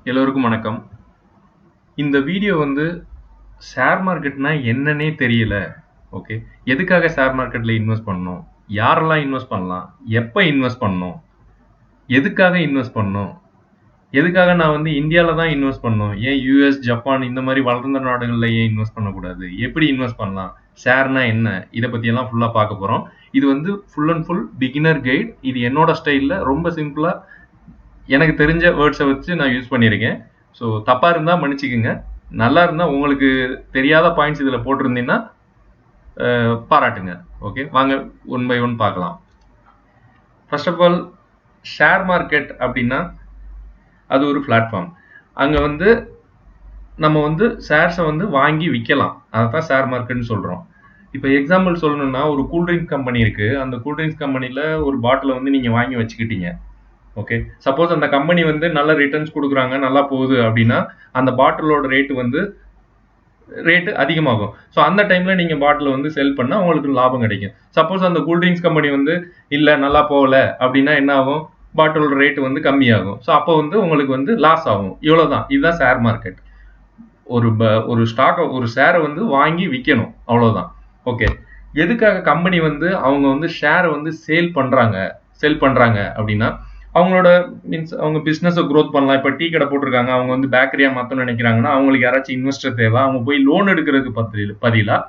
எல்லோருக்கும் வணக்கம். இந்த வீடியோ வந்து ஷேர் மார்க்கெட்னா என்னன்னே தெரியல. ஓகே. எதுக்காக ஷேர் மார்க்கெட்ல இன்வெஸ்ட் பண்ணணும்? யாரெல்லாம் இன்வெஸ்ட் பண்ணலாம்? எப்ப இன்வெஸ்ட் பண்ணணும்? எதுக்காக இன்வெஸ்ட் பண்ணணும்? எதுக்காக நான் வந்து இந்தியால தான் இன்வெஸ்ட் பண்ணணும்? ஏன் யுஎஸ், ஜப்பான் இந்த மாதிரி வளர்ந்த நாடுகள்ல ஏன் இன்வெஸ்ட் பண்ணக்கூடாது? எப்படி இன்வெஸ்ட் பண்ணலாம்? ஷேர்னா என்ன? இத பத்தியெல்லாம் ஃபுல்லா பார்க்க போறோம். இது வந்து full and full beginner guide. இது என்னோட ஸ்டைல்ல ரொம்ப சிம்பிளா எனக்கு தெரிஞ்ச வேர்ட்ஸை வச்சு நான் யூஸ் பண்ணியிருக்கேன். ஸோ தப்பாக இருந்தால் மன்னிச்சுக்குங்க. நல்லா இருந்தால் உங்களுக்கு தெரியாத பாயிண்ட்ஸ் இதில் போட்டிருந்தீங்கன்னா பாராட்டுங்க. ஓகே, வாங்க ஒன் பை ஒன் பார்க்கலாம். First of all, share market அப்படின்னா அது ஒரு பிளாட்ஃபார்ம். அங்கே வந்து நம்ம வந்து ஷேர்ஸை வந்து வாங்கி விற்கலாம். அதை தான் ஷேர் மார்க்கெட்னு சொல்கிறோம். இப்போ எக்ஸாம்பிள் சொல்லணும்னா, ஒரு கூல்ட்ரிங்க்ஸ் கம்பெனி இருக்குது. அந்த கூல்ட்ரிங்க்ஸ் கம்பெனியில் ஒரு பாட்டிலை வந்து நீங்கள் வாங்கி வச்சுக்கிட்டீங்க. ஓகே, சப்போஸ் அந்த கம்பெனி வந்து நல்ல ரிட்டர்ன்ஸ் கொடுக்குறாங்க, நல்லா போகுது அப்படின்னா அந்த பாட்டிலோட ரேட்டு அதிகமாகும். ஸோ அந்த டைம்ல நீங்க பாட்டில் வந்து செல் பண்ணா உங்களுக்கு லாபம் கிடைக்கும். சப்போஸ் அந்த கூல்ட்ரிங்க்ஸ் கம்பெனி வந்து இல்ல நல்லா போகல அப்படின்னா என்ன ஆகும்? பாட்டிலோட ரேட் வந்து கம்மியாகும். ஸோ அப்போ வந்து உங்களுக்கு வந்து லாஸ் ஆகும். இவ்வளவுதான். இதுதான் ஷேர் மார்க்கெட். ஒரு ஸ்டாக், ஒரு ஷேரை வந்து வாங்கி விற்கணும், அவ்வளவுதான். ஓகே, எதுக்காக கம்பெனி வந்து அவங்க வந்து ஷேரை வந்து செல் பண்றாங்க அப்படின்னா அவங்களோட மீன்ஸ் அவங்க பிஸ்னஸை க்ரோத் பண்ணலாம். இப்போ டீ கடை போட்டிருக்காங்க, அவங்க வந்து பேக்கரியா மாற்றணும்னு நினைக்கிறாங்கன்னா அவங்களுக்கு யாராச்சும் இன்வெஸ்டர் தேவை. அவங்க போய் லோன் எடுக்கிறதுக்கு பதிலாக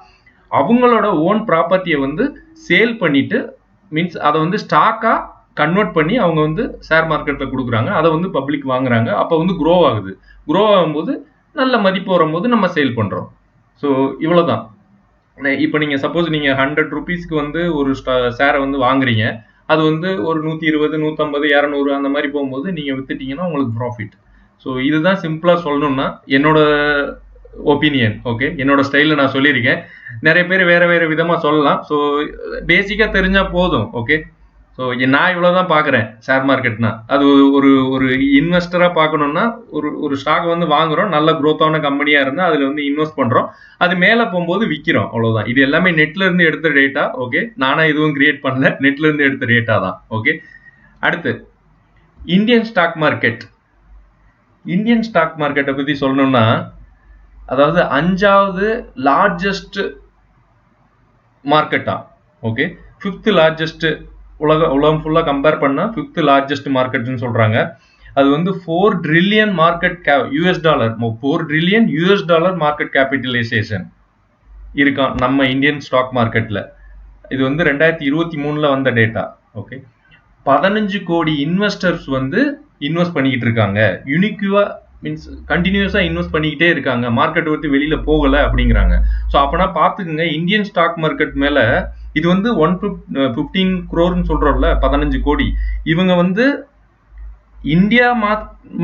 அவங்களோட ஓன் ப்ராப்பர்ட்டியை வந்து சேல் பண்ணிட்டு மீன்ஸ் அதை வந்து ஸ்டாக்கா கன்வெர்ட் பண்ணி அவங்க வந்து ஷேர் மார்க்கெட்ல கொடுக்குறாங்க. அதை வந்து பப்ளிக் வாங்குறாங்க. அப்போ வந்து க்ரோ ஆகுது. க்ரோ ஆகும்போது நல்ல மதிப்பு வரும்போது நம்ம சேல் பண்றோம். ஸோ இவ்வளவுதான். இப்போ நீங்க சப்போஸ் நீங்க 100 ருபீஸ்க்கு வந்து ஒரு ஷேரை வந்து வாங்குறீங்க. அது வந்து ஒரு 120, 150, 200 அந்த மாதிரி போகும்போது நீங்க வித்துட்டீங்கன்னா உங்களுக்கு ப்ராஃபிட். ஸோ இதுதான் சிம்பிளா சொல்லணும்னா என்னோட ஒப்பீனியன். ஓகே, என்னோட ஸ்டைல்ல நான் சொல்லியிருக்கேன். நிறைய பேர் வேற வேற விதமா சொல்லலாம். ஸோ பேசிக்கா தெரிஞ்சா போதும். ஓகே, ஸோ நான் இவ்வளவுதான் பாக்குறேன் ஷேர் மார்க்கெட்னா. அது ஒரு ஒரு இன்வெஸ்டரா பார்க்கணும்னா ஒரு ஸ்டாக் வந்து வாங்குறோம், நல்ல குரோத்தான கம்பெனியா இருந்தா அதுல வந்து இன்வெஸ்ட் பண்றோம். அது மேல போகும்போது விற்கிறோம், அவ்வளவுதான். இது எல்லாமே நெட்ல இருந்து எடுத்த டேட்டா. ஓகே, நானா எதுவும் கிரியேட் பண்ணல, நெட்ல இருந்து எடுத்த டேட்டா தான். ஓகே, அடுத்து Indian stock market. Indian stock மார்க்கெட்டை பத்தி சொல்லணும்னா, அதாவது 5வது லார்ஜஸ்ட் மார்க்கெட்டா. ஓகே, 5th லார்ஜஸ்ட், உலகம் ஃபுல்லா கம்பேர் பண்ணா 5th லார்ஜஸ்ட் மார்க்கெட்னு சொல்றாங்க. அது வந்து 4 trillion market US dollar, 4 trillion US dollar market capitalisation இருக்கான் நம்ம இந்தியன் ஸ்டாக் மார்க்கெட்ல. இது வந்து 2023ல வந்த டேட்டா. ஓகே, 15 கோடி இன்வெஸ்டர்ஸ் வந்து இன்வெஸ்ட் பண்ணிக்கிட்டு இருக்காங்க. யூனிக்யூவா மீன்ஸ் கண்டினியூஸா இன்வெஸ்ட் பண்ணிக்கிட்டே இருக்காங்க. மார்க்கெட் விட்டு வெளியில போகல அப்படிங்கிறாங்க. ஸோ அப்பனா பாத்துக்குங்க, இந்தியன் ஸ்டாக் மார்க்கெட் மேல இது வந்து 115 crore சொல்றோம்ல, 15 கோடி. இவங்க வந்து இந்தியா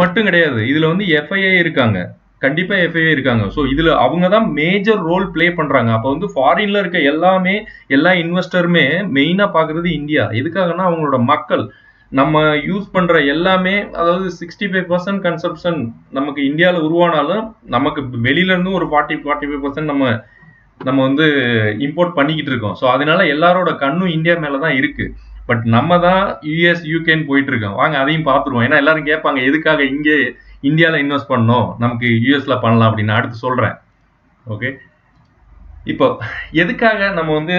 மட்டும் கிடையாது, இதுல வந்து எஃப்ஐஐ இருக்காங்க. கண்டிப்பா எஃப்ஐஐ இருக்காங்க. ஸோ இதுல அவங்க தான் மேஜர் ரோல் பிளே பண்றாங்க. அப்போ வந்து ஃபாரின்ல இருக்க எல்லா இன்வெஸ்டருமே மெயினா பாக்குறது இந்தியா. எதுக்காகனா அவங்களோட மக்கள் நம்ம யூஸ் பண்ற எல்லாமே, அதாவது 65% கன்சப்ஷன் நமக்கு இந்தியாவில் உருவானாலும் நமக்கு வெளியில இருந்து ஒரு 45% நம்ம வந்து இம்போர்ட் பண்ணிக்கிட்டு இருக்கோம். ஸோ அதனால எல்லாரோட கண்ணும் இந்தியா மேலதான் இருக்கு. பட் நம்ம தான் யூஎஸ், யூகேன்னு போயிட்டு இருக்கோம். வாங்க அதையும் பார்த்துருவோம். ஏன்னா எல்லாரும் கேட்பாங்க, எதுக்காக இங்கே இந்தியாவில் இன்வெஸ்ட் பண்ணணும், நமக்கு யூஎஸ்ல பண்ணலாம் அப்படின்னு. அடுத்து சொல்றேன். ஓகே, இப்போ எதுக்காக நம்ம வந்து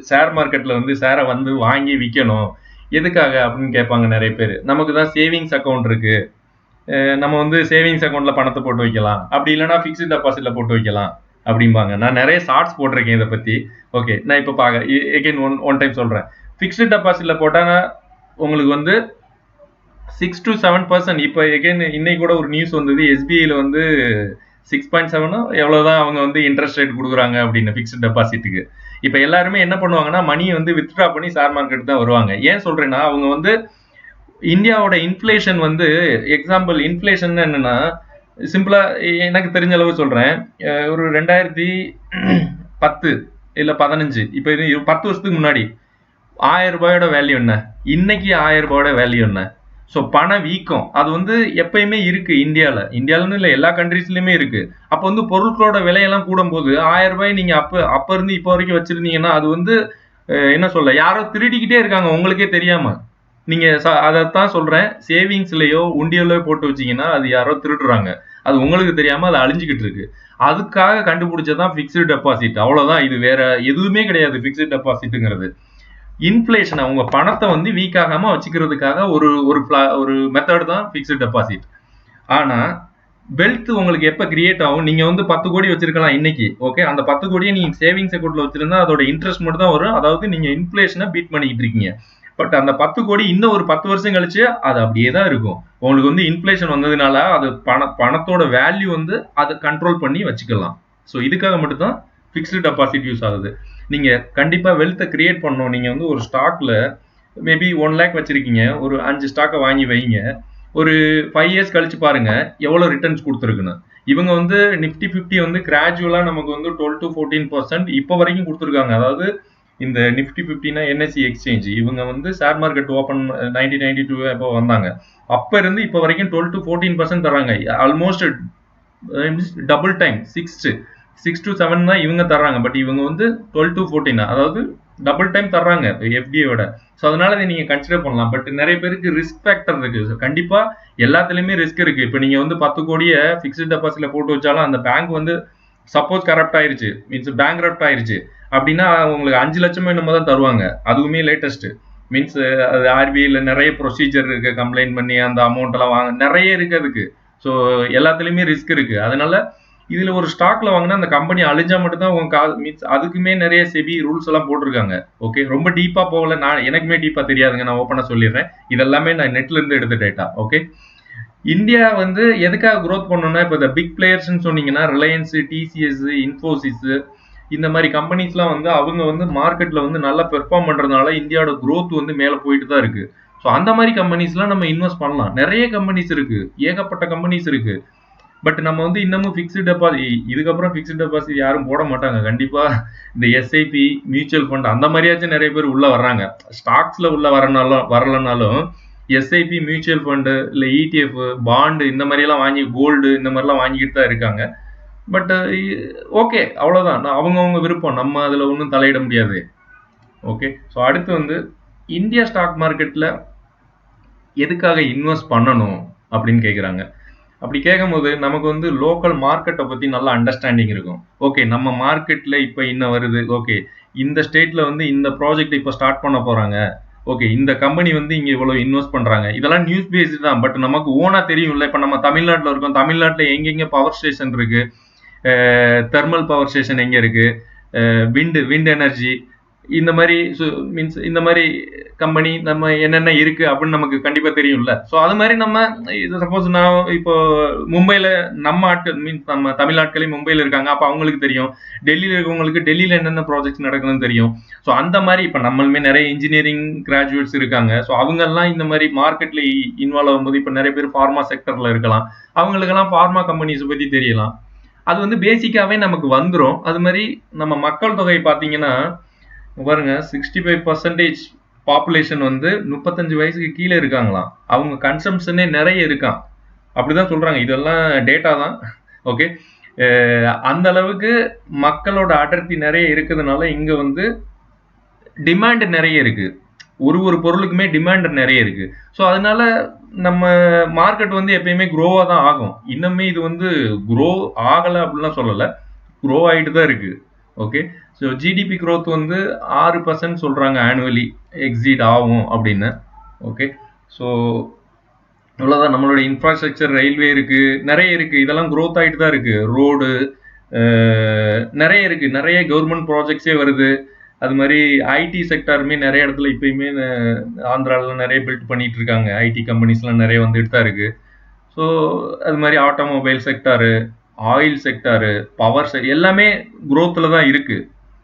ஷேர் மார்க்கெட்ல வந்து ஷேரை வந்து வாங்கி விற்கணும், எதுக்காக அப்படின்னு கேட்பாங்க நிறைய பேர். நமக்கு தான் சேவிங்ஸ் அக்கௌண்ட் இருக்கு, நம்ம வந்து சேவிங்ஸ் அக்கௌண்ட்ல பணத்தை போட்டு வைக்கலாம், அப்படி இல்லைன்னா பிக்ஸ்ட் டெபாசிட்ல போட்டு வைக்கலாம் அப்படிம்பாங்க. நான் நிறைய ஷார்ட்ஸ் போட்டிருக்கேன் இதை பத்தி. ஓகே, நான் இப்போ எகைன் ஒன் டைம் சொல்றேன். பிக்ஸ்ட் டெபாசிட்ல போட்டா உங்களுக்கு வந்து 6 to 7%. இப்போ எகைன் இன்னைக்கு கூட ஒரு நியூஸ் வந்தது, எஸ்பிஐல வந்து 6.7 எவ்வளவுதான் அவங்க வந்து இன்ட்ரெஸ்ட் ரேட் கொடுக்குறாங்க அப்படின்னு பிக்ஸ்ட் டெபாசிட்டுக்கு. இப்போ எல்லாருமே என்ன பண்ணுவாங்கன்னா, மணியை வந்து வித்ட்ரா பண்ணி ஷேர் மார்க்கெட் தான் வருவாங்க. ஏன் சொல்றேன்னா, அவங்க வந்து இந்தியாவோட இன்ஃப்ளேஷன் வந்து, எக்ஸாம்பிள் இன்ஃப்ளேஷன் என்னன்னா, சிம்பிளா எனக்கு தெரிஞ்ச அளவு சொல்றேன். ஒரு 2010 இல்ல 15, இப்ப இது 10 வருஷத்துக்கு முன்னாடி 1000 ரூபாயோட வேல்யூ என்ன, இன்னைக்கு 1000 ரூபாயோட வேல்யூ என்ன? ஸோ பண வீக்கம் அது வந்து எப்பயுமே இருக்கு இந்தியாலன்னு இல்லை, எல்லா கண்ட்ரீஸ்லயுமே இருக்கு. அப்போ வந்து பொருட்களோட விலையெல்லாம் கூடும்போது 1000 ரூபாய் நீங்க அப்ப இருந்து இப்போ வரைக்கும் வச்சிருந்தீங்கன்னா அது வந்து என்ன சொல்ல, யாரோ திருடிக்கிட்டே இருக்காங்க உங்களுக்கே தெரியாம. நீங்க அதைத்தான் சொல்றேன், சேவிங்ஸ்லயோ உண்டியலோ போட்டு வச்சீங்கன்னா அது யாரோ திருடுறாங்க, அது உங்களுக்கு தெரியாம அது அழிஞ்சுக்கிட்டு இருக்கு. அதுக்காக கண்டுபிடிச்சதான் பிக்ஸ்டு டெபாசிட். அவ்வளவுதான், இது வேற எதுவுமே கிடையாது. பிக்ஸ்டு டெபாசிட்ங்கிறது இன்ஃபிளேஷனை உங்க பணத்தை வந்து வீக் ஆகாம வச்சுக்கிறதுக்காக ஒரு மெத்தட் தான் பிக்ஸ்டு டெபாசிட். ஆனா வெல்த் உங்களுக்கு எப்ப கிரியேட் ஆகும்? நீங்க வந்து 10 கோடி வச்சிருக்கலாம் இன்னைக்கு, ஓகே, அந்த 10 கோடியை நீங்க சேவிங்ஸ் அக்கௌண்ட்ல வச்சிருந்தா அதோட இன்ட்ரெஸ்ட் மட்டும் தான் வரும். அதாவது நீங்க இன்ஃபிளேஷனை பீட் பண்ணிக்கிட்டு இருக்கீங்க. பட் அந்த 10 கோடி இன்னும் ஒரு 10 வருஷம் கழிச்சு அது அப்படியே தான் இருக்கும். உங்களுக்கு வந்து இன்ஃபிளேஷன் வந்ததுனால அது பணத்தோட வேல்யூ வந்து அதை கண்ட்ரோல் பண்ணி வச்சுக்கலாம். ஸோ இதுக்காக மட்டும் தான் பிக்ஸ்டு டெபாசிட் யூஸ் ஆகுது. நீங்க கண்டிப்பா வெல்த்தை கிரியேட் பண்ணணும். நீங்க வந்து ஒரு ஸ்டாக்ல மேபி 1 lakh வச்சிருக்கீங்க, ஒரு 5 ஸ்டாக்கை வாங்கி வைங்க, ஒரு 5 years கழிச்சு பாருங்க எவ்வளவு ரிட்டர்ன்ஸ் கொடுத்துருக்குன்னு. இவங்க வந்து நிஃப்டி 50 வந்து கிராஜுவலா நமக்கு வந்து 12 to 14% இப்போ வரைக்கும் கொடுத்துருக்காங்க. அதாவது இந்த நிஃப்டி 50னா என்எஸ்சி எக்ஸ்சேஞ்ச், இவங்க வந்து ஷேர் மார்க்கெட் ஓப்பன் 1992 எப்போ வந்தாங்க, அப்ப இருந்து இப்போ வரைக்கும் 12 to 14% தராங்க. ஆல்மோஸ்ட் டபுள் டைம், 6 to 7 தான் இவங்க தர்றாங்க. பட் இவங்க வந்து 12 to 14, அதாவது டபுள் டைம் தர்றாங்க எஃப்டியோட. ஸோ அதனால இதை நீங்க கன்சிடர் பண்ணலாம். பட் நிறைய பேருக்கு ரிஸ்க் ஃபேக்டர் இருக்கு. கண்டிப்பா எல்லாத்துலயுமே ரிஸ்க் இருக்கு. இப்போ நீங்க வந்து 10 கோடியை பிக்ஸ்டு டெபாசிட்ல போட்டு வச்சாலும் அந்த பேங்க் வந்து சப்போஸ் கரப்ட் ஆயிருச்சு, மீன்ஸ் பேங்க் கரப்ட் ஆயிருச்சு அப்படின்னா உங்களுக்கு 5 லட்சமே என்னமோ தான் தருவாங்க. அதுவுமே லேட்டஸ்ட், மீன்ஸ் அது ஆர்பிஐல நிறைய ப்ரொசீஜர் இருக்கு, கம்ப்ளைண்ட் பண்ணி அந்த அமௌண்ட் எல்லாம் வாங்க நிறைய இருக்கு அதுக்கு. ஸோ எல்லாத்துலயுமே ரிஸ்க் இருக்கு. அதனால இதுல ஒரு ஸ்டாக்ல வாங்கினா அந்த கம்பெனி அழிஞ்சா மட்டும்தான் உங்க மீன்ஸ் அதுக்குமே நிறைய செபி ரூல்ஸ் எல்லாம் போட்டிருக்காங்க. ஓகே, ரொம்ப டீப்பா போகல, நான் எனக்குமே டீப்பா தெரியாதுங்க, நான் ஓப்பனா சொல்லிடுறேன். இதெல்லாமே நான் நெட்ல இருந்து எடுத்த டேட்டா. ஓகே, இந்தியா வந்து எதுக்காக க்ரோத் பண்ணணும்னா, இப்போ இந்த பிக் பிளேயர்ஸ்ன்னு சொன்னீங்கன்னா ரிலையன்ஸ், டிசிஎஸ், இன்ஃபோசிஸ், இந்த மாதிரி கம்பெனிஸ்லாம் வந்து அவங்க வந்து மார்க்கெட்ல வந்து நல்லா பெர்ஃபார்ம் பண்றதுனால இந்தியாவோட க்ரோத் வந்து மேல போயிட்டு தான் இருக்கு. ஸோ அந்த மாதிரி கம்பெனிஸ்லாம் நம்ம இன்வெஸ்ட் பண்ணலாம். நிறைய கம்பெனிஸ் இருக்கு, ஏகப்பட்ட கம்பெனிஸ் இருக்கு. பட் நம்ம வந்து இன்னமும் பிக்ஸ்டு டெபாசிட், இதுக்கப்புறம் பிக்ஸ்டு டெபாசிட் யாரும் போட மாட்டாங்க கண்டிப்பா. இந்த எஸ்ஐபி, மியூச்சுவல் ஃபண்ட் அந்த மாதிரியாச்சும் நிறைய பேர் உள்ள வர்றாங்க. ஸ்டாக்ஸ்ல உள்ள வரலனாலும் எஸ்ஐபி, மியூச்சுவல் ஃபண்டு, இல்ல இடிஎஃப், பாண்டு இந்த மாதிரி எல்லாம் வாங்கி, கோல்டு இந்த மாதிரிலாம் வாங்கிட்டு தான் இருக்காங்க. பட் ஓகே, அவ்வளவுதான், அவங்கவுங்க விருப்பம், நம்ம அதுல ஒன்றும் தலையிட முடியாது. ஓகே, ஸோ அடுத்து வந்து இந்தியா ஸ்டாக் மார்க்கெட்ல எதுக்காக இன்வெஸ்ட் பண்ணணும் அப்படின்னு கேட்குறாங்க. அப்படி கேட்கும்போது நமக்கு வந்து லோக்கல் மார்க்கெட்டை பத்தி நல்ல அண்டர்ஸ்டாண்டிங் இருக்கும். ஓகே, நம்ம மார்க்கெட்ல இப்போ இன்னும் வருது, ஓகே இந்த ஸ்டேட்ல வந்து இந்த ப்ராஜெக்ட் இப்போ ஸ்டார்ட் பண்ண போறாங்க, ஓகே இந்த கம்பெனி வந்து இங்க இவ்வளவு இன்வெஸ்ட் பண்றாங்க, இதெல்லாம் நியூஸ் பேஸ்டு தான். பட் நமக்கு ஓனா தெரியும்ல, இப்போ நம்ம தமிழ்நாட்டில் இருக்கோம், தமிழ்நாட்டில் எங்கெங்க பவர் ஸ்டேஷன் இருக்கு, தெர்மல் பவர் ஸ்டேஷன் எங்க இருக்கு, விண்ட் எனர்ஜி, இந்த மாதிரி மீன்ஸ் இந்த மாதிரி கம்பெனி நம்ம என்னென்ன இருக்கு அப்படின்னு நமக்கு கண்டிப்பா தெரியும்ல. ஸோ அது மாதிரி நம்ம சப்போஸ் நான் இப்போ மும்பைல நம்ம ஆட்கள், மீன்ஸ் நம்ம தமிழ் ஆட்களே மும்பைல இருக்காங்க, அப்ப அவங்களுக்கு தெரியும். டெல்லியில இருக்கவங்களுக்கு டெல்லியில என்னென்ன ப்ராஜெக்ட்ஸ் நடக்குதுன்னு தெரியும். ஸோ அந்த மாதிரி இப்போ நம்மளுமே நிறைய இன்ஜினியரிங் கிராஜுவேட்ஸ் இருக்காங்க. ஸோ அவங்க எல்லாம் இந்த மாதிரி மார்க்கெட்ல இன்வால்வ் ஆகும்போது இப்போ நிறைய பேர் ஃபார்மா செக்டர்ல இருக்கலாம், அவங்களுக்கெல்லாம் ஃபார்மா கம்பெனிஸ் பத்தி தெரியலாம். அது வந்து பேசிக்காவே நமக்கு வந்துடும். அது மாதிரி நம்ம மக்கள் தொகை பார்த்தீங்கன்னா பாருங்க, 65% பாப்புலேஷன் வந்து 35 வயசுக்கு கீழே இருக்காங்களாம். அவங்க கன்சம்ஷனே நிறைய இருக்கான், அப்படிதான் சொல்றாங்க. இதெல்லாம் டேட்டா தான். ஓகே, அந்த அளவுக்கு மக்களோட அடர்த்தி நிறைய இருக்கிறதுனால இங்க வந்து டிமாண்ட் நிறைய இருக்கு. ஒரு பொருளுக்குமே டிமாண்ட் நிறைய இருக்கு. ஸோ அதனால நம்ம மார்க்கெட் வந்து எப்பயுமே க்ரோவா தான் ஆகும். இன்னுமே இது வந்து க்ரோ ஆகலை அப்படின்லாம் சொல்லலை, க்ரோ ஆகிட்டு தான் இருக்கு. ஓகே, ஸோ ஜிடிபி க்ரோத் வந்து 6% சொல்றாங்க ஆனுவலி எக்ஸீட் ஆகும் அப்படின்னு. ஓகே, ஸோ இவ்வளோதான். நம்மளோட இன்ஃப்ராஸ்ட்ரக்சர், ரயில்வே இருக்கு, நிறைய இருக்கு, இதெல்லாம் க்ரோத் ஆகிட்டு தான் இருக்கு. ரோடு நிறைய இருக்கு, நிறைய கவர்மெண்ட் ப்ராஜெக்ட்ஸே வருது. அது மாதிரி ஐடி செக்டாருமே நிறைய இடத்துல இப்பயுமே ஆந்திராவில் நிறைய பில்ட் பண்ணிட்டு இருக்காங்க. ஐடி கம்பெனிஸ்லாம் நிறைய வந்துட்டு தான் இருக்கு. ஸோ அது மாதிரி automobile sector, oil sector, power எல்லாமே குரோத்தில் தான் இருக்கு.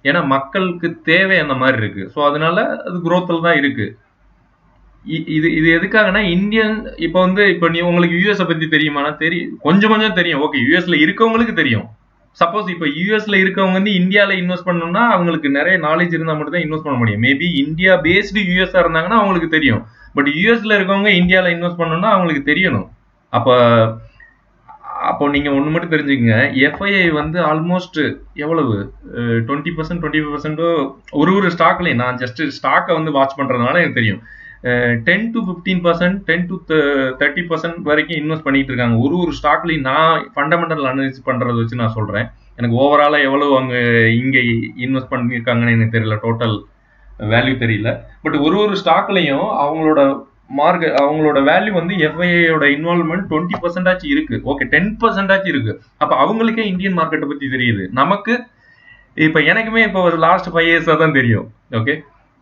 ஏன்னா மக்களுக்கு தேவை அந்த மாதிரி இருக்கு. ஸோ அதனால அது குரோத்தில் தான் இருக்கு. இது எதுக்காகனா இந்தியன் இப்போ வந்து இப்போ நீ உங்களுக்கு யூஎஸ்ஐ பத்தி தெரியுமானா தெரியும், கொஞ்சம் தெரியும். ஓகே, யூஎஸ்ல இருக்கவங்களுக்கு தெரியும். சப்போஸ் இப்போ யூஎஸ்ல இருக்கவங்க வந்து இந்தியாவில் இன்வெஸ்ட் பண்ணணும்னா அவங்களுக்கு நிறைய நாலேஜ் இருந்தால் மட்டும் தான் இன்வெஸ்ட் பண்ண முடியும். மேபி இந்தியா பேஸ்டு யூஎஸ்ஆ இருந்தாங்கன்னா அவங்களுக்கு தெரியும். பட் யூஎஸ்ல இருக்கவங்க இந்தியாவில் இன்வெஸ்ட் பண்ணணும்னா அவங்களுக்கு தெரியணும். அப்போ நீங்க ஒண்ணு மட்டும் தெரிஞ்சுக்கங்க, எஃப்ஐஐ வந்து ஆல்மோஸ்ட் எவ்வளவு 20%, 25% ஒரு ஸ்டாக்லையும், நான் ஜஸ்ட் ஸ்டாக்கை வந்து வாட்ச் பண்றதுனால எனக்கு தெரியும், 10-15%, 10-30% வரைக்கும் இன்வெஸ்ட் பண்ணிட்டு இருக்காங்க. ஒரு ஸ்டாக்லையும் நான் ஃபண்டமெண்டல் அனாலிசிஸ் பண்றதை வச்சு நான் சொல்றேன். எனக்கு ஓவராலா எவ்வளவு அவங்க இங்க இன்வெஸ்ட் பண்ணியிருக்காங்கன்னு எனக்கு தெரியல, டோட்டல் வேல்யூ தெரியல. பட் ஒரு ஸ்டாக்லையும் அவங்களோட வேல்யூ வந்து எஃப்ஐயோட இன்வால்வ்மெண்ட் 20% இருக்கு. ஓகே, 10% இருக்கு. அப்ப அவங்களுக்கே இந்தியன் மார்க்கெட்டை பத்தி தெரியுது. நமக்கு இப்ப எனக்குமே இப்போ லாஸ்ட் 5 இயர்ஸா தான் தெரியும். ஓகே,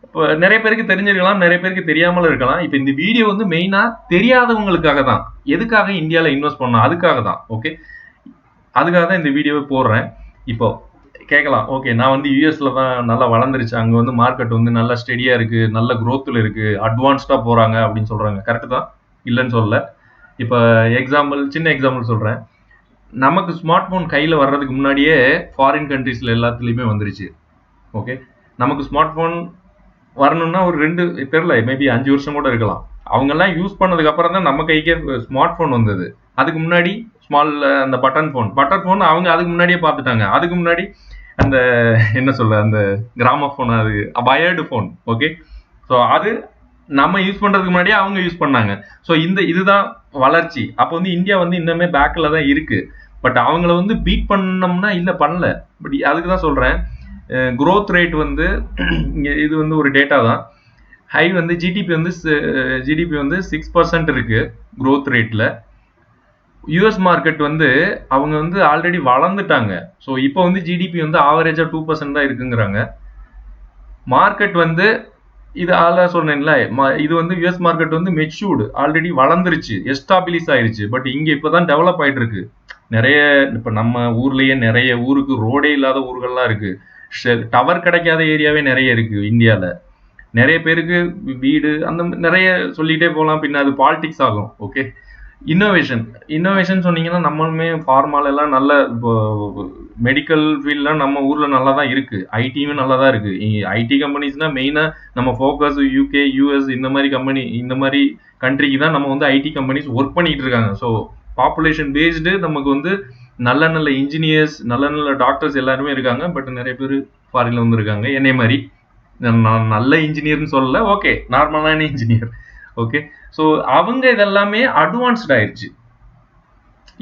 இப்போ நிறைய பேருக்கு தெரிஞ்சிருக்கலாம், நிறைய பேருக்கு தெரியாமல இருக்கலாம். இப்போ இந்த வீடியோ வந்து மெயினா தெரியாதவங்களுக்காக தான். எதுக்காக இந்தியாவில் இன்வெஸ்ட் பண்ணோம் அதுக்காக தான். ஓகே, அதுக்காக தான் இந்த வீடியோவை போடுறேன். இப்போ கேட்கலாம், ஓகே நான் வந்து யூஎஸ்ல தான் நல்லா வளர்ந்துருச்சு, அங்கே வந்து மார்க்கெட் வந்து நல்லா ஸ்டெடியா இருக்கு, நல்ல க்ரோத்தில் இருக்கு, அட்வான்ஸ்டா போறாங்க அப்படின்னு சொல்றாங்க. கரெக்டு தான், இல்லைன்னு சொல்லல. இப்போ சின்ன எக்ஸாம்பிள் சொல்றேன். நமக்கு ஸ்மார்ட் போன் கையில் வர்றதுக்கு முன்னாடியே ஃபாரின் கண்ட்ரீஸ்ல எல்லாத்துலேயுமே வந்துருச்சு. ஓகே, நமக்கு ஸ்மார்ட் போன் வரணும்னா ஒரு 2 தெரியல, மேபி 5 வருஷம் கூட இருக்கலாம். அவங்கெல்லாம் யூஸ் பண்ணதுக்கு அப்புறம் தான் நம்ம கைக்கே ஸ்மார்ட் போன் வந்தது. அதுக்கு முன்னாடி அந்த பட்டன் போன் அவங்க அதுக்கு முன்னாடியே பார்த்துட்டாங்க. அதுக்கு முன்னாடி அந்த என்ன சொல்ல, அந்த கிராமபோன், அது வயர்டு போன். ஓகே, ஸோ அது நம்ம யூஸ் பண்றதுக்கு முன்னாடியே அவங்க யூஸ் பண்ணாங்க. ஸோ இதுதான் வளர்ச்சி. அப்போ வந்து இந்தியா வந்து இன்னுமே பேக்ல தான் இருக்கு. பட் அவங்கள வந்து பீட் பண்ணோம்னா இல்ல, பண்ணல. பட் அதுக்கு தான் சொல்றேன், growth ரேட் வந்து இது வந்து ஒரு டேட்டா தான். ஹை வந்து ஜிடிபி வந்து 6% இருக்கு growth ரேட்ல. யூஎஸ் மார்க்கெட் வந்து அவங்க வந்து ஆல்ரெடி வளர்ந்துட்டாங்க. ஸோ இப்போ வந்து ஜிடிபி வந்து ஆவரேஜா 2% தான் இருக்குங்கிறாங்க. மார்க்கெட் வந்து இது சொன்னேன்ல, இது வந்து யூஎஸ் மார்க்கெட் வந்து மெச்சூர்டு, ஆல்ரெடி வளர்ந்துருச்சு, எஸ்டாபிலிஷ் ஆயிருச்சு. பட் இங்க இப்பதான் டெவலப் ஆயிட்டு இருக்கு. நிறைய இப்ப நம்ம ஊர்லயே நிறைய ஊருக்கு ரோடே இல்லாத ஊர்கள்லாம் இருக்கு. டவர் கிடைக்காத ஏரியாவே நிறைய இருக்கு இந்தியால. நிறைய பேருக்கு வீடு அந்த நிறைய சொல்லிட்டே போகலாம். பின்ன அது பாலிடிக்ஸ் ஆகும். ஓகே, இன்னோவேஷன் சொன்னீங்கன்னா நம்மளுமே ஃபார்மால எல்லாம் நல்ல, இப்போ மெடிக்கல் ஃபீல்ட்லாம் நம்ம ஊர்ல நல்லா தான் இருக்கு, ஐடியுமே நல்லா தான் இருக்கு. ஐடி கம்பெனிஸ்னா மெயினா நம்ம ஃபோக்கஸ் யூகே, யூஎஸ் இந்த மாதிரி கண்ட்ரிக்கு தான் நம்ம வந்து ஐடி கம்பெனிஸ் ஒர்க் பண்ணிட்டு இருக்காங்க. ஸோ பாப்புலேஷன் பேஸ்டு நமக்கு வந்து நல்ல இன்ஜினியர்ஸ், நல்ல டாக்டர்ஸ் எல்லாருமே இருக்காங்க. பட் நிறைய பேர் ஃபாரின்ல வந்து இருக்காங்க. என்னை மாதிரி நான் நல்ல இன்ஜினியர்னு சொல்லல, ஓகே நார்மலான இன்ஜினியர். ஓகே, ஸோ அவங்க இதெல்லாமே அட்வான்ஸ்ட் ஆயிடுச்சு.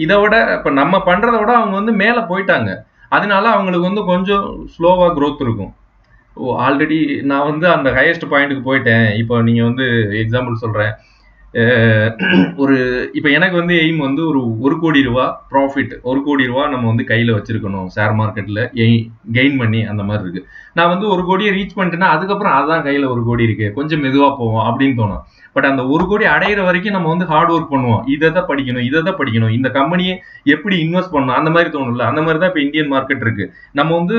இதை விட இப்ப நம்ம பண்றதை விட அவங்க வந்து மேல போயிட்டாங்க. அதனால அவங்களுக்கு வந்து கொஞ்சம் ஸ்லோவா growth இருக்கும். ஆல்ரெடி நான் வந்து அந்த ஹையஸ்ட் பாயிண்ட்டுக்கு போயிட்டேன். இப்போ நீங்க வந்து எக்ஸாம்பிள் சொல்றேன், ஒரு இப்போ எனக்கு வந்து எய்ம் வந்து ஒரு கோடி ரூபா ப்ராஃபிட், 1 கோடி ரூபா நம்ம வந்து கையில வச்சிருக்கணும் ஷேர் மார்க்கெட்ல கெயின் பண்ணி, அந்த மாதிரி இருக்கு. நான் வந்து 1 கோடியை ரீச் பண்ணிட்டேன்னா அதுக்கப்புறம் அதான் கையில 1 கோடி இருக்கு, கொஞ்சம் மெதுவா போவோம் அப்படின்னு தோணும். பட் அந்த 1 கோடி அடையிற வரைக்கும் நம்ம வந்து ஹார்ட் ஒர்க் பண்ணுவோம். இதை படிக்கணும், இந்த கம்பெனியை எப்படி இன்வெஸ்ட் பண்ணணும், அந்த மாதிரி தோணும்ல. அந்த மாதிரி தான் இப்போ இந்தியன் மார்க்கெட் இருக்கு. நம்ம வந்து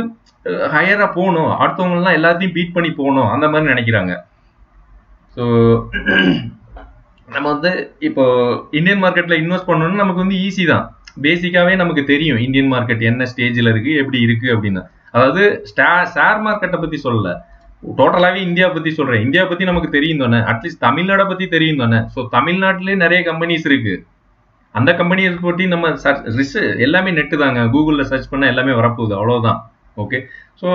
ஹையரா போகணும், அடுத்தவங்க எல்லாம் எல்லாத்தையும் பீட் பண்ணி போகணும், அந்த மாதிரி நினைக்கிறாங்க. ஸோ நம்ம வந்து இப்போ இந்தியன் மார்க்கெட்ல இன்வெஸ்ட் பண்ணணும்னு நமக்கு வந்து ஈஸி தான். பேசிக்காவே நமக்கு தெரியும் இந்தியன் மார்க்கெட் என்ன ஸ்டேஜ்ல இருக்கு, எப்படி இருக்கு அப்படின்னு. அதாவது ஷேர் மார்க்கெட்டை பத்தி சொல்லல, டோட்டலாவே இந்தியா பத்தி சொல்றேன். இந்தியா பத்தி நமக்கு தெரியும் தானே, அட்லீஸ்ட் தமிழ்நாடை பத்தி தெரியும் தானே. ஸோ தமிழ்நாட்டிலே நிறைய கம்பெனிஸ் இருக்கு. அந்த கம்பெனியை பற்றி நம்ம எல்லாமே நெட்டு தாங்க, கூகுளில் சர்ச் பண்ண எல்லாமே வரப்போகுது, அவ்வளவுதான். ஓகே, ஸோ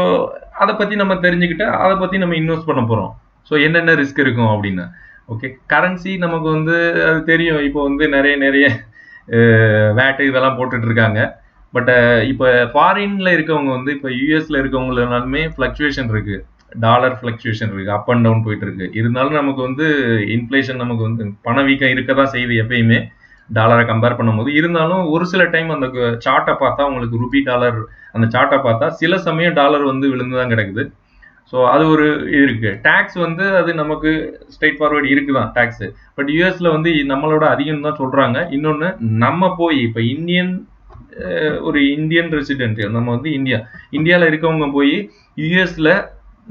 அதை பத்தி நம்ம தெரிஞ்சுக்கிட்டு அதை பத்தி நம்ம இன்வெஸ்ட் பண்ண போறோம். ஸோ என்னென்ன ரிஸ்க் இருக்கும் அப்படின்னு. ஓகே, கரன்சி நமக்கு வந்து அது தெரியும். இப்போ வந்து நிறைய வேட் இதெல்லாம் போட்டுட்டு இருக்காங்க. பட் இப்போ ஃபாரின்ல இருக்கவங்க வந்து இப்போ யூஎஸ்ல இருக்கவங்களாலுமே ஃபிளக்சுவேஷன் இருக்கு, டாலர் ஃபிளக்சுவேஷன் இருக்கு, அப் அண்ட் டவுன் போயிட்டு இருக்கு. இருந்தாலும் நமக்கு வந்து இன்ஃப்ளேஷன் நமக்கு வந்து பணவீக்கம் இருக்கதான் செய்யுது எப்பயுமே டாலரை கம்பேர் பண்ணும்போது. இருந்தாலும் ஒரு சில டைம் அந்த சார்ட்டை பார்த்தா உங்களுக்கு ரூபி டாலர் அந்த சார்ட்டை பார்த்தா சில சமயம் டாலர் வந்து விழுந்துதான் கிடக்குது. ஸோ அது ஒரு இது இருக்கு. டேக்ஸ் வந்து அது நமக்கு ஸ்ட்ரெயிட் ஃபார்வர்டு இருக்குதான் டேக்ஸ். பட் யூஎஸ்ல வந்து நம்மளோட அதிகம் தான் சொல்றாங்க. இன்னொன்று, நம்ம போய் இப்போ ஒரு இந்தியன் ரெசிடென்ட், நம்ம வந்து இந்தியாவில் இருக்கவங்க போய் யூஎஸ்ல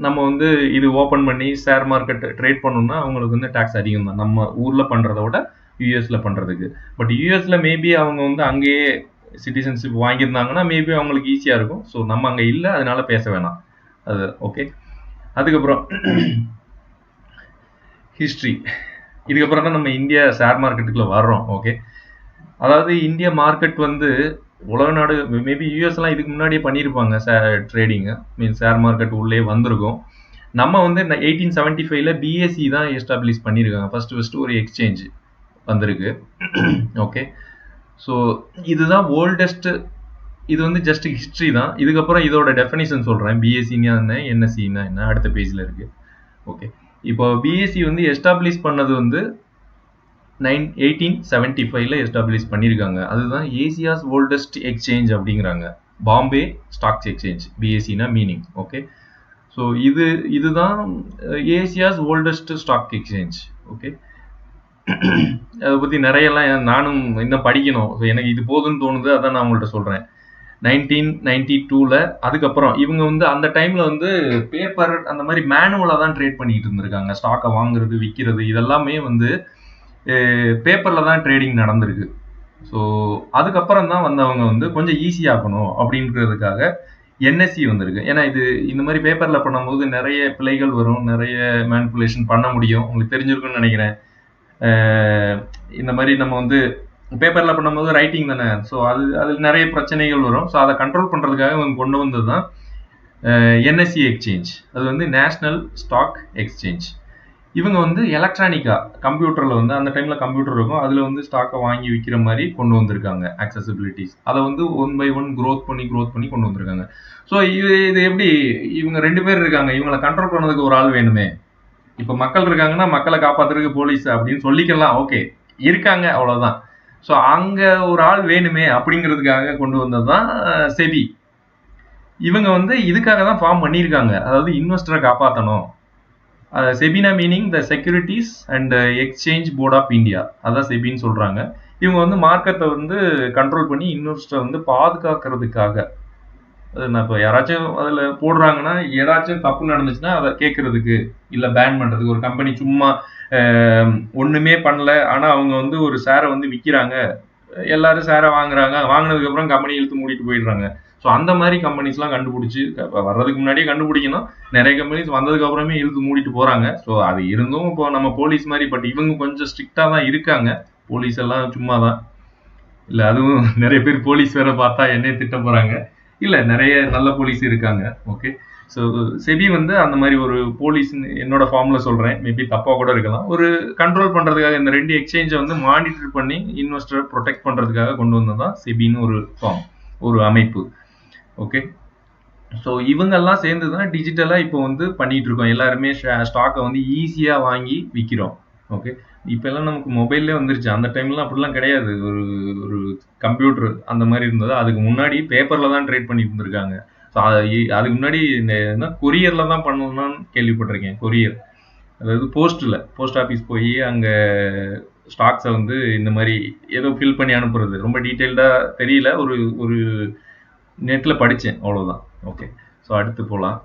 நம்ம வந்து இது ஓப்பன் பண்ணி ஷேர் மார்க்கெட் ட்ரேட் பண்ணணும்னா அவங்களுக்கு வந்து டேக்ஸ் அதிகம் தான், நம்ம ஊர்ல பண்றதை விட யூஎஸ்ல பண்றதுக்கு. பட் யூஎஸ்ல மேபி அவங்க வந்து அங்கேயே சிட்டிசன்ஷிப் வாங்கியிருந்தாங்கன்னா மேபி அவங்களுக்கு ஈஸியா இருக்கும். ஸோ நம்ம அங்கே இல்லை, அதனால பேச வேணாம் அது. ஓகே, அதுக்கப்புறம் ஹிஸ்ட்ரி. இதுக்கப்புறம் தான் நம்ம இந்தியா ஷேர் மார்க்கெட்டுக்குள்ள வர்றோம். ஓகே, அதாவது இந்தியா மார்க்கெட் வந்து உலக நாடு, மேபி யூஎஸ்லாம் இதுக்கு முன்னாடியே பண்ணியிருப்பாங்க ட்ரேடிங்கு, மீன்ஸ் ஷேர் மார்க்கெட் உள்ளே வந்திருக்கும். நம்ம வந்து 1875ல பிஎஸ்சி தான் எஸ்டாப்ளிஷ் பண்ணியிருக்காங்க. ஃபர்ஸ்ட் ஒரு எக்ஸ்சேஞ்ச் வந்திருக்கு. ஓகே, ஸோ இதுதான் ஓல்டஸ்ட். இது வந்து ஜஸ்ட் ஹிஸ்ட்ரி தான். இதுக்கப்புறம் இதோட டெஃபினிஷன் சொல்கிறேன். பிஎஸ்சின்னா என்ன, என்எஸ்சின்னா என்ன, அடுத்த பேஜில் இருக்குது. ஓகே, இப்போ பிஎஸ்சி வந்து எஸ்டாப்ளிஷ் பண்ணது வந்து 1875ல எஸ்டாப்ளிஷ் பண்ணியிருக்காங்க. அதுதான் ஏசியாஸ் ஓல்டஸ்ட் எக்ஸ்சேஞ்ச் அப்படிங்கிறாங்க. பாம்பே ஸ்டாக்ஸ் எக்ஸ்சேஞ்ச், பிஎஸ்சினா மீனிங். ஓகே, ஸோ இதுதான் Asia's oldest stock exchange. Okay, அதை பற்றி நிறையெல்லாம் நானும் இன்னும் படிக்கணும். ஸோ எனக்கு இது போதுன்னு தோணுது, அதான் நான் உங்கள்கிட்ட சொல்கிறேன். 1992ல அதுக்கப்புறம் இவங்க வந்து அந்த டைம்ல வந்து பேப்பர் அந்த மாதிரி மேனுவலாக தான் ட்ரேட் பண்ணிட்டு இருந்திருக்காங்க. ஸ்டாக்கை வாங்குறது, விற்கிறது, இதெல்லாமே வந்து பேப்பரில் தான் ட்ரேடிங் நடந்திருக்கு. ஸோ அதுக்கப்புறம் தான் வந்து அவங்க வந்து கொஞ்சம் ஈஸியாக்கணும் அப்படின்றதுக்காக என்எஸ்சி வந்திருக்கு. ஏன்னா இது இந்த மாதிரி பேப்பரில் பண்ணும்போது நிறைய பிழைகள் வரும், நிறைய மேனிப்புலேஷன் பண்ண முடியும். உங்களுக்கு தெரிஞ்சிருக்குன்னு நினைக்கிறேன். இந்த மாதிரி நம்ம வந்து பேப்பரில் பண்ணும்போது ரைட்டிங் தானே, ஸோ அதில் நிறைய பிரச்சனைகள் வரும். ஸோ அதை கண்ட்ரோல் பண்ணுறதுக்காக இவங்க கொண்டு வந்தது தான் என்எஸ்சி எக்ஸ்சேஞ்ச். அது வந்து நேஷ்னல் ஸ்டாக் எக்ஸ்சேஞ்ச். இவங்க வந்து எலக்ட்ரானிக்காக கம்ப்யூட்டரில் வந்து அந்த டைமில் கம்ப்யூட்டர் இருக்கும், அதில் வந்து ஸ்டாக்கை வாங்கி விற்கிற மாதிரி கொண்டு வந்திருக்காங்க. ஆக்சசிபிலிட்டிஸ் அதை வந்து 1 by 1 க்ரோத் பண்ணி கொண்டு வந்திருக்காங்க. ஸோ இது எப்படி, இவங்க 2 பேர் இருக்காங்க, இவங்களை கண்ட்ரோல் பண்ணதுக்கு ஒரு ஆள் வேணுமே. இப்போ மக்கள் இருக்காங்கன்னா மக்களை காப்பாற்றுறதுக்கு போலீஸ் அப்படின்னு சொல்லிக்கலாம். ஓகே, இருக்காங்க, அவ்வளோதான். ஸோ அங்கே ஒரு ஆள் வேணுமே அப்படிங்கிறதுக்காக கொண்டு வந்தது தான் செபி. இவங்க வந்து இதுக்காக தான் ஃபார்ம் பண்ணியிருக்காங்க, அதாவது இன்வெஸ்டரை காப்பாற்றணும். செபினா meaning the securities and exchange board of India, அதான் செபின்னு சொல்கிறாங்க. இவங்க வந்து மார்க்கெட்டை வந்து கண்ட்ரோல் பண்ணி இன்வெஸ்டரை வந்து பாதுகாக்கிறதுக்காக. நான் இப்போ யாராச்சும் அதில் போடுறாங்கன்னா ஏதாச்சும் தப்பு நடந்துச்சுன்னா அதை கேட்கறதுக்கு, இல்லை பேன் பண்ணுறதுக்கு. ஒரு கம்பெனி சும்மா ஒன்றுமே பண்ணல, ஆனால் அவங்க வந்து ஒரு ஷேரை வந்து விற்கிறாங்க, எல்லாரும் ஷேரை வாங்குறாங்க, வாங்கினதுக்கப்புறம் கம்பெனி இழுத்து மூடிட்டு போயிடுறாங்க. ஸோ அந்த மாதிரி கம்பெனிஸ்லாம் கண்டுபிடிச்சி, வர்றதுக்கு முன்னாடியே கண்டுபிடிக்கணும். நிறைய கம்பெனிஸ் வந்ததுக்கு அப்புறமே இழுத்து மூடிட்டு போகிறாங்க. ஸோ அது இருந்தும் இப்போ நம்ம போலீஸ் மாதிரி, பட் இவங்க கொஞ்சம் ஸ்ட்ரிக்டாக தான் இருக்காங்க. போலீஸ் எல்லாம் சும்மா தான் இல்லை, அதுவும் நிறைய பேர் போலீஸ் வேற பார்த்தா என்னையே திட்ட போகிறாங்க. இல்லை, நிறைய நல்ல போலீஸ் இருக்காங்க. ஓகே, ஸோ செபி வந்து அந்த மாதிரி ஒரு போலீஸ், என்னோட ஃபார்மில் சொல்கிறேன், மேபி தப்பாக கூட இருக்கலாம், ஒரு கண்ட்ரோல் பண்ணுறதுக்காக இந்த 2 எக்ஸ்சேஞ்சை வந்து மானிட்டர் பண்ணி இன்வெஸ்டரை ப்ரொடெக்ட் பண்ணுறதுக்காக கொண்டு வந்தது தான் செபின்னு ஒரு ஃபார்ம், ஒரு அமைப்பு. ஓகே, ஸோ இவங்கெல்லாம் சேர்ந்து தான் டிஜிட்டலாக இப்போ வந்து பண்ணிகிட்டு இருக்கோம். எல்லாருமே ஸ்டாக்கை வந்து ஈஸியாக வாங்கி விற்கிறோம். ஓகே, இப்போல்லாம் நமக்கு மொபைல்லே வந்துருச்சு. அந்த டைம்லாம் அப்படிலாம் கிடையாது. ஒரு கம்ப்யூட்டர் அந்த மாதிரி இருந்தது. அதுக்கு முன்னாடி பேப்பரில் தான் ட்ரேட் பண்ணிட்டு இருந்திருக்காங்க. ஸோ அதுக்கு முன்னாடி என்ன கொரியரில் தான் பண்ணணும்னு கேள்விப்பட்டிருக்கேன். கொரியர், அதாவது போஸ்ட் ஆஃபீஸ் போய் அங்கே ஸ்டாக்ஸை வந்து இந்த மாதிரி ஏதோ ஃபில் பண்ணி அனுப்புறது. ரொம்ப டீட்டெயில்டாக தெரியல, ஒரு நெட்டில் படித்தேன், அவ்வளோதான். ஓகே, ஸோ அடுத்து போகலாம்.